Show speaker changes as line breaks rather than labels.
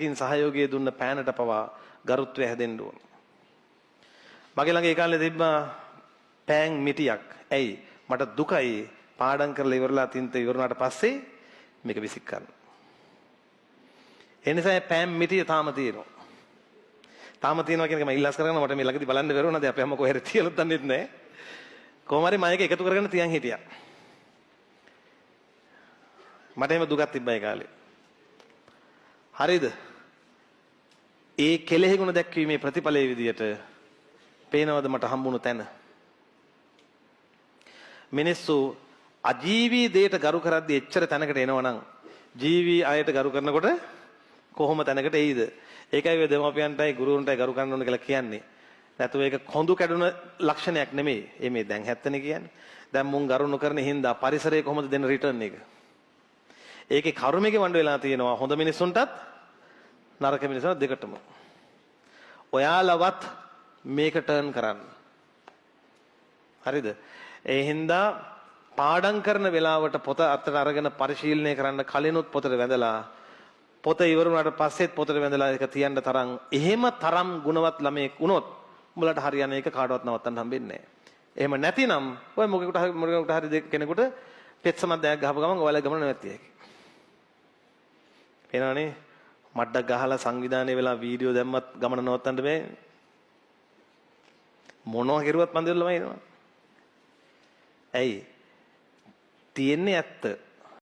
ඉන් සහයෝගය දුන්න පෑනට පවා ගරුත්වය හැදෙන්න ඕන. මගේ ළඟ ඒ කාලේ තිබ්බා පෑන් මිටියක්. ඇයි? මට දුකයි පාඩම් කරලා ඉවරලා තින්ත ඉවරනාට පස්සේ මේක විසික් කරන්න. ඒ නිසා පෑන් මිටිය තාම තියෙනවා. තාම තියෙනවා කියන එක මම ඉල්ලාස් කරගෙන මට මේ ළඟදී බලන්න බැරුණාද අපි හැම කොහෙද තියලත් දන්නෙත් නැහැ. කොහොම හරි මම ඒක එකතු කරගෙන තියන් හිටියා. මට එහෙම දුකක් තිබ්බා ඒ කාලේ. හරිද? ඒ කෙලෙහි ගුණ දැක්වීමේ ප්‍රතිඵලයේ විදියට පේනවද මට හම්බුණු තැන? මිනිස්සු අජීවී දෙයට ගරු කරද්දී එච්චර තැනකට එනවනම් ජීවී අයට ගරු කරනකොට කොහොම තැනකට එයිද? ඒකයි ඔය දෙමාපියන්ටයි ගුරුවරුන්ටයි ගරු කරන්න ඕන කියලා කියන්නේ. නැත්නම් ඒක කොඳු කැඩුන ලක්ෂණයක් නෙමෙයි. මේ දැන් 70නේ කියන්නේ. දැන් මුන් ගරු නොකරන හින්දා පරිසරයේ කොහොමද දෙන රිටර්න් එක? ඒකේ කර්මයේ වණ්ඩ වෙලා තියෙනවා හොඳ මිනිස්සුන්ටත් නරක මිනිස්සුන්ට දෙකටම. ඔයාලවත් මේක ටර්න් කරන්න. හරිද? ඒ හින්දා පාඩම් කරන වෙලාවට පොත අතට අරගෙන පරිශීලනය කරන්න කලිනුත් පොතට වැඳලා පොත ඉවර වුණාට පස්සෙත් පොතට වැඳලා ඒක තියන්න තරම් එහෙම තරම් ගුණවත් ළමයෙක් වුණොත් උඹලට හරියන එක කාටවත් නවත්තන්න හම්බෙන්නේ නැහැ. එහෙම නැතිනම් ඔය මොකෙකුට හරි කෙනෙකුට පෙත්සමක් දැක් ගහපු ගමන් ඔයාලා ගමන නැවැත්තියි. එනවනේ මඩක් ගහලා සංවිධානය වෙලා වීඩියෝ දැම්මත් ගමන නවත්තන්න බෑ. මොනවා කරුවත් පන්දිවල ළමයි එනවා. ඇයි? තියෙන්නේ ඇත්ත.